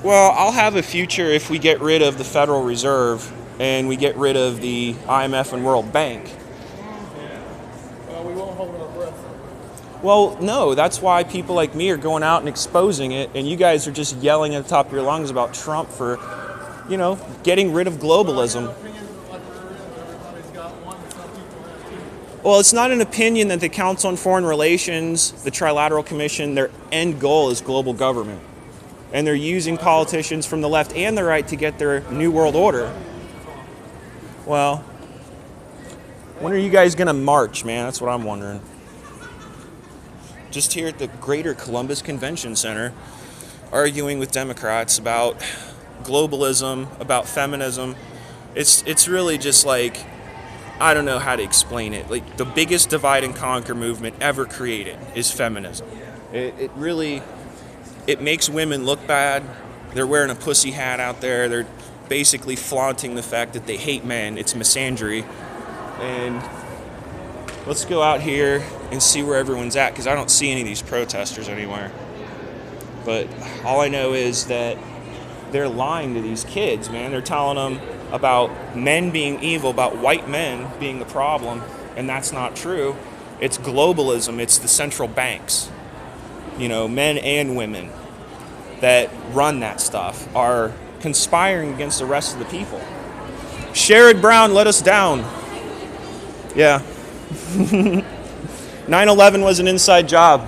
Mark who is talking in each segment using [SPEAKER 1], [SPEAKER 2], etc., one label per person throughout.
[SPEAKER 1] Well, I'll have a future if we get rid of the Federal Reserve and we get rid of the IMF and World Bank.
[SPEAKER 2] Well, we won't hold our breath.
[SPEAKER 1] Well, no, that's why people like me are going out and exposing it, and you guys are just yelling at the top of your lungs about Trump for, getting rid of globalism. Well, it's not an opinion that the Council on Foreign Relations, the Trilateral Commission, their end goal is global government. And they're using politicians from the left and the right to get their New World Order. Well, when are you guys going to march, man? That's what I'm wondering. Just here at the Greater Columbus Convention Center, arguing with Democrats about globalism, about feminism. It's really just like, I don't know how to explain it. Like, the biggest divide and conquer movement ever created is feminism. It makes women look bad. They're wearing a pussy hat out there. They're basically flaunting the fact that they hate men. It's misandry. And let's go out here and see where everyone's at, because I don't see any of these protesters anywhere. But all I know is that they're lying to these kids, man. They're telling them about men being evil, about white men being the problem, and that's not true. It's globalism. It's the central banks, men and women that run that stuff are conspiring against the rest of the people. Sherrod Brown let us down. Yeah. 9/11 was an inside job.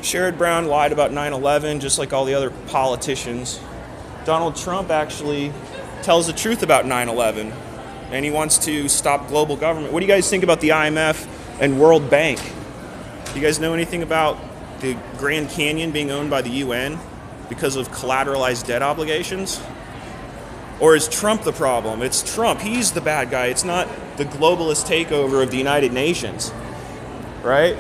[SPEAKER 1] Sherrod Brown lied about 9/11 just like all the other politicians. Donald Trump actually tells the truth about 9/11, and he wants to stop global government. What do you guys think about the IMF and World Bank? Do you guys know anything about the Grand Canyon being owned by the UN because of collateralized debt obligations? Or is Trump the problem? It's Trump. He's the bad guy. It's not the globalist takeover of the United Nations, right?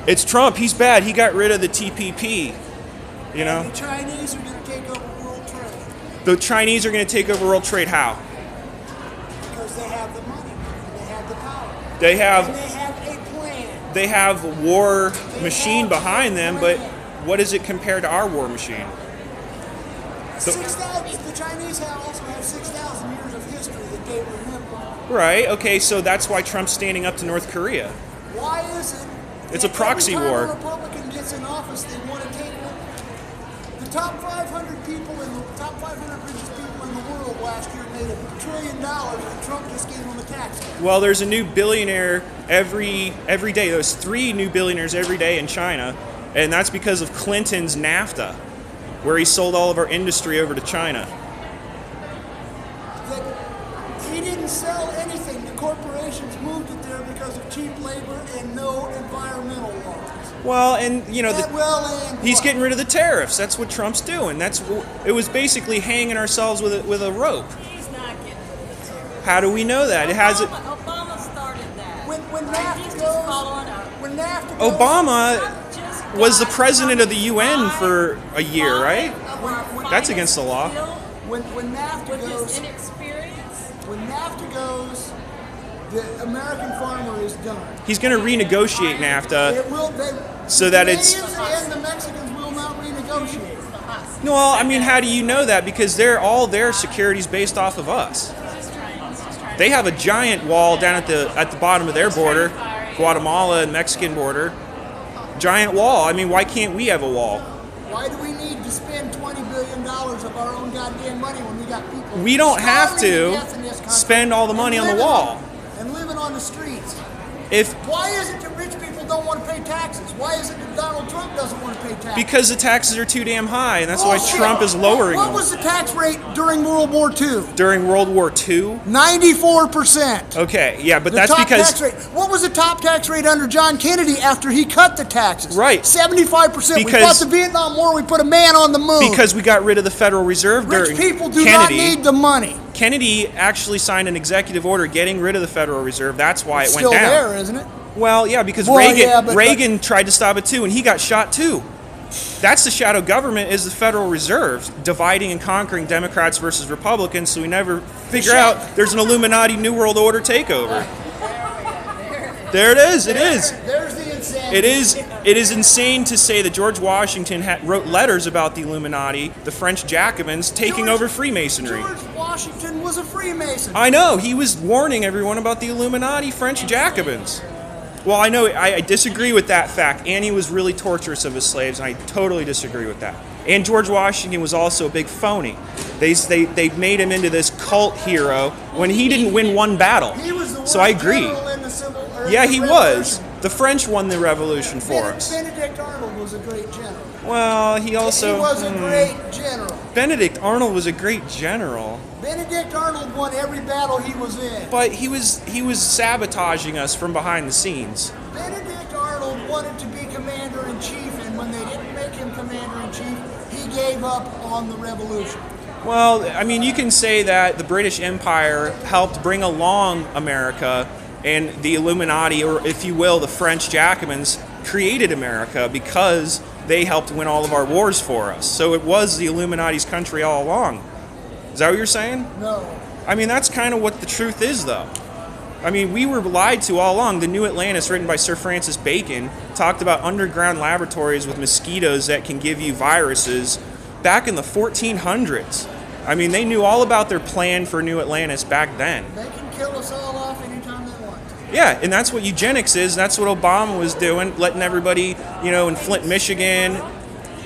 [SPEAKER 1] It's Trump. He's bad. He got rid of the TPP,
[SPEAKER 2] The Chinese are going to take over world trade.
[SPEAKER 1] The Chinese are going to take over world trade. How?
[SPEAKER 2] Because they have the money. They have the power.
[SPEAKER 1] They have
[SPEAKER 2] a plan.
[SPEAKER 1] They have a war machine behind them, but what is it compared to our war machine?
[SPEAKER 2] 6,000. The Chinese also have 6,000 years of history that they remember.
[SPEAKER 1] Right. Okay. So that's why Trump's standing up to North Korea.
[SPEAKER 2] Why is it?
[SPEAKER 1] It's a proxy
[SPEAKER 2] every time
[SPEAKER 1] war.
[SPEAKER 2] a Republican gets in office, they want to take the top 500 people in the top 500 richest people in the world last year made $1 trillion, and Trump just gave them a tax cut.
[SPEAKER 1] Well, there's a new billionaire every day. There's 3 new billionaires every day in China, and that's because of Clinton's NAFTA, where he sold all of our industry over to China.
[SPEAKER 2] He didn't sell anything. The corporations moved it there because of cheap labor and no environmental laws.
[SPEAKER 1] Well, and he's
[SPEAKER 2] what?
[SPEAKER 1] getting rid of the tariffs. That's what Trump's doing. It was basically hanging ourselves with a rope.
[SPEAKER 3] He's not getting rid of the tariffs.
[SPEAKER 1] How do we know that?
[SPEAKER 3] Obama started that.
[SPEAKER 2] When
[SPEAKER 3] He's just following up.
[SPEAKER 2] NAFTA goes,
[SPEAKER 1] Obama was the president of the UN for a year, right? That's against the law.
[SPEAKER 2] When NAFTA
[SPEAKER 3] With
[SPEAKER 2] goes,
[SPEAKER 3] his inexperience.
[SPEAKER 2] when NAFTA goes, the American farmer is done.
[SPEAKER 1] He's going to renegotiate NAFTA
[SPEAKER 2] It will.
[SPEAKER 1] so that it's.
[SPEAKER 2] Canadians and the Mexicans will not renegotiate.
[SPEAKER 1] No, I mean, how do you know that? Because all their security's based off of us. They have a giant wall down at the bottom of their border, Guatemala and Mexican border. Giant wall. I mean, why can't we have a wall?
[SPEAKER 2] Why do we need to spend $20 billion of our own goddamn money when we got people?
[SPEAKER 1] We don't have
[SPEAKER 2] starving
[SPEAKER 1] to
[SPEAKER 2] death in this country
[SPEAKER 1] spend all the money
[SPEAKER 2] and
[SPEAKER 1] on the
[SPEAKER 2] living
[SPEAKER 1] wall.
[SPEAKER 2] and living on the streets?
[SPEAKER 1] Why
[SPEAKER 2] is it that rich people don't want to pay taxes? Why is it that Donald Trump doesn't want to pay taxes?
[SPEAKER 1] Because the taxes are too damn high, and that's why
[SPEAKER 2] Bullshit.
[SPEAKER 1] Trump is lowering
[SPEAKER 2] What
[SPEAKER 1] them.
[SPEAKER 2] was the tax rate during World War II?
[SPEAKER 1] During World War II?
[SPEAKER 2] 94%.
[SPEAKER 1] Okay, yeah, but
[SPEAKER 2] The
[SPEAKER 1] that's
[SPEAKER 2] top
[SPEAKER 1] because
[SPEAKER 2] tax rate. What was the top tax rate under John Kennedy after he cut the taxes?
[SPEAKER 1] Right.
[SPEAKER 2] 75%. We
[SPEAKER 1] Because-
[SPEAKER 2] fought the Vietnam War. We put a man on the moon.
[SPEAKER 1] we got rid of the Federal Reserve
[SPEAKER 2] Rich
[SPEAKER 1] during
[SPEAKER 2] people do
[SPEAKER 1] Kennedy.
[SPEAKER 2] not need the money.
[SPEAKER 1] Kennedy actually signed an executive order getting rid of the Federal Reserve. That's why it
[SPEAKER 2] Still
[SPEAKER 1] went down.
[SPEAKER 2] there, isn't it?
[SPEAKER 1] Well, yeah, because
[SPEAKER 2] Well, yeah, but-
[SPEAKER 1] Reagan tried to stop it too, and he got shot too. That's the shadow government, is the Federal Reserve, dividing and conquering Democrats versus Republicans, so we never figure out there's an Illuminati New World Order takeover. There it is. It is.
[SPEAKER 2] There's the insanity.
[SPEAKER 1] It is insane to say that George Washington wrote letters about the Illuminati, the French Jacobins, taking over Freemasonry.
[SPEAKER 2] George Washington was a Freemason.
[SPEAKER 1] I know, he was warning everyone about the Illuminati, French Jacobins. Well, I know, I disagree with that fact. And he was really torturous of his slaves, and I totally disagree with that. And George Washington was also a big phony. They made him into this cult hero when he didn't win one battle.
[SPEAKER 2] He was the worst
[SPEAKER 1] So I agree.
[SPEAKER 2] general in the
[SPEAKER 1] Yeah, he was.
[SPEAKER 2] Revolution.
[SPEAKER 1] The French won the revolution for us.
[SPEAKER 2] Benedict Arnold was a great general.
[SPEAKER 1] Well, he
[SPEAKER 2] He
[SPEAKER 1] also...
[SPEAKER 2] was a great general.
[SPEAKER 1] Benedict Arnold was a great general.
[SPEAKER 2] Benedict Arnold won every battle he was in.
[SPEAKER 1] But he was sabotaging us from behind the scenes.
[SPEAKER 2] Benedict Arnold wanted to be commander-in-chief, and when they didn't make him commander-in-chief, he gave up on the revolution.
[SPEAKER 1] Well, I mean, you can say that the British Empire helped bring along America, and the Illuminati, or if you will, the French Jacobins, created America because they helped win all of our wars for us. So it was the Illuminati's country all along. Is that what you're saying?
[SPEAKER 2] No.
[SPEAKER 1] I mean, that's kind of what the truth is, though. I mean, we were lied to all along. The New Atlantis, written by Sir Francis Bacon, talked about underground laboratories with mosquitoes that can give you viruses back in the 1400s. I mean, they knew all about their plan for New Atlantis back then.
[SPEAKER 2] They can kill us all off anytime they want.
[SPEAKER 1] Yeah, and that's what eugenics is. That's what Obama was doing, letting everybody, in Flint, Michigan.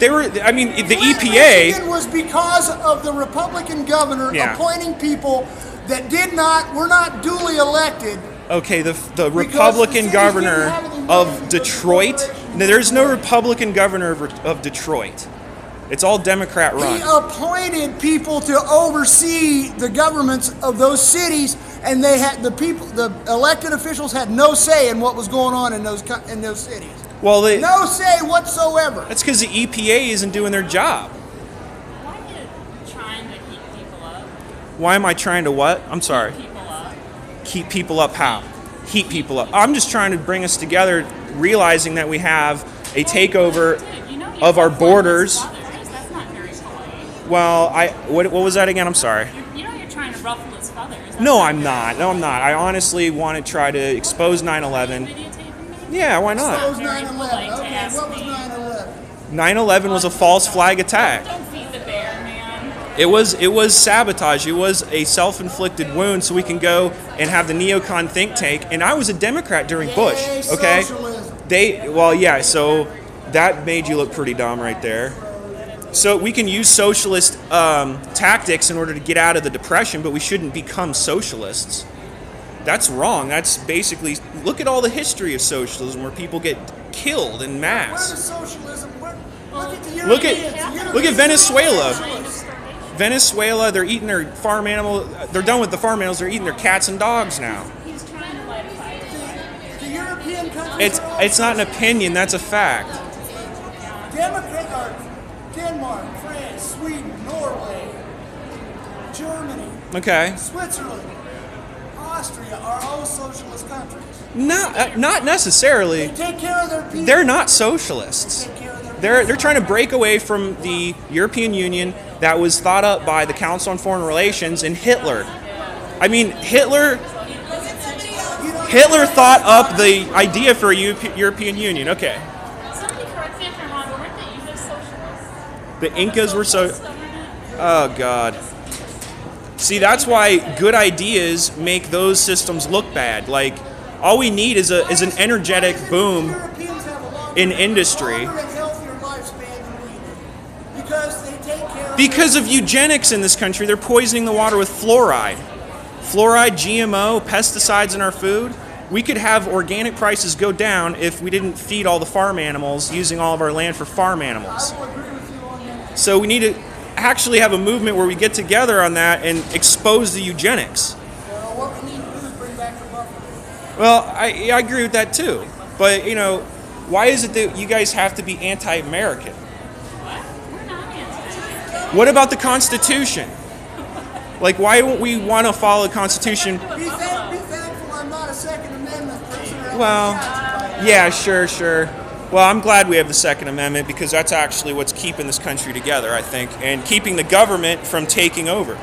[SPEAKER 1] They were, I mean, the EPA...
[SPEAKER 2] Michigan was because of the Republican governor appointing people that were not duly elected.
[SPEAKER 1] Okay, the Republican governor of Detroit. No, there's no Republican governor of Detroit. It's all Democrat run.
[SPEAKER 2] He appointed people to oversee the governments of those cities, and the elected officials had no say in what was going on in those cities.
[SPEAKER 1] Well,
[SPEAKER 2] no say whatsoever.
[SPEAKER 1] That's because the EPA isn't doing their job.
[SPEAKER 3] Why are you trying to keep people up?
[SPEAKER 1] Why am I trying to what? I'm sorry.
[SPEAKER 3] Keep people up.
[SPEAKER 1] Keep people up how? Heat people up. I'm just trying to bring us together, realizing that we have a takeover of our borders.
[SPEAKER 3] That's not very polite.
[SPEAKER 1] Well, what was that again? I'm sorry.
[SPEAKER 3] You're trying to ruffle his feathers.
[SPEAKER 1] No, I'm not. No, I'm not. I honestly want to try to expose 9/11. Yeah, why not?
[SPEAKER 2] What was 9/11? Okay, what was 9/11?
[SPEAKER 1] 9/11 was a false flag attack.
[SPEAKER 3] Don't feed the bear, man.
[SPEAKER 1] It was sabotage. It was a self-inflicted wound so we can go and have the neocon think tank. And I was a Democrat during Bush, okay?
[SPEAKER 2] Socialism.
[SPEAKER 1] So that made you look pretty dumb right there. So we can use socialist tactics in order to get out of the depression, but we shouldn't become socialists. That's wrong. That's basically, look at all the history of socialism where people get killed en
[SPEAKER 2] Where
[SPEAKER 1] masse.
[SPEAKER 2] does socialism? Look at the
[SPEAKER 1] Look
[SPEAKER 2] Europeans.
[SPEAKER 1] at Venezuela. Venezuela, they're eating their farm animal. They're done with the farm animals. They're eating their cats and dogs now.
[SPEAKER 3] He's trying to light a fire.
[SPEAKER 2] The European countries.
[SPEAKER 1] It's not an opinion. That's a fact.
[SPEAKER 2] Denmark, France, Sweden, Norway, Germany,
[SPEAKER 1] Okay.
[SPEAKER 2] Switzerland, Austria are all socialist countries.
[SPEAKER 1] Not necessarily.
[SPEAKER 2] They take care of their people.
[SPEAKER 1] They're not socialists.
[SPEAKER 2] Take care of their
[SPEAKER 1] They're trying to break away from the European Union that was thought up by the Council on Foreign Relations and Hitler. I mean, Hitler thought up the idea for a European Union. Okay.
[SPEAKER 3] Somebody correct me if I'm wrong. Weren't the Incas socialists?
[SPEAKER 1] The Incas were so... Oh, God. See, that's why good ideas make those systems look bad. Like, all we need is an energetic boom
[SPEAKER 2] Europeans have a longer,
[SPEAKER 1] in industry.
[SPEAKER 2] longer and healthier lifespan than we do. Because they take care of
[SPEAKER 1] Because of eugenics in this country, they're poisoning the water with fluoride. Fluoride, GMO, pesticides in our food. We could have organic prices go down if we didn't feed all the farm animals, using all of our land for farm animals.
[SPEAKER 2] I will agree with you on that.
[SPEAKER 1] So we need to actually have a movement where we get together on that and expose the eugenics.
[SPEAKER 2] What we need to do is bring back the buffalo.
[SPEAKER 1] Well, I agree with that too. But, why is it that you guys have to be anti-American?
[SPEAKER 3] We're not anti.
[SPEAKER 1] What about the Constitution? Like, why don't we want to follow the Constitution?
[SPEAKER 2] Be thankful I'm not a Second Amendment prisoner.
[SPEAKER 1] Well, yeah, sure. Well, I'm glad we have the Second Amendment because that's actually what's keeping this country together, I think, and keeping the government from taking over.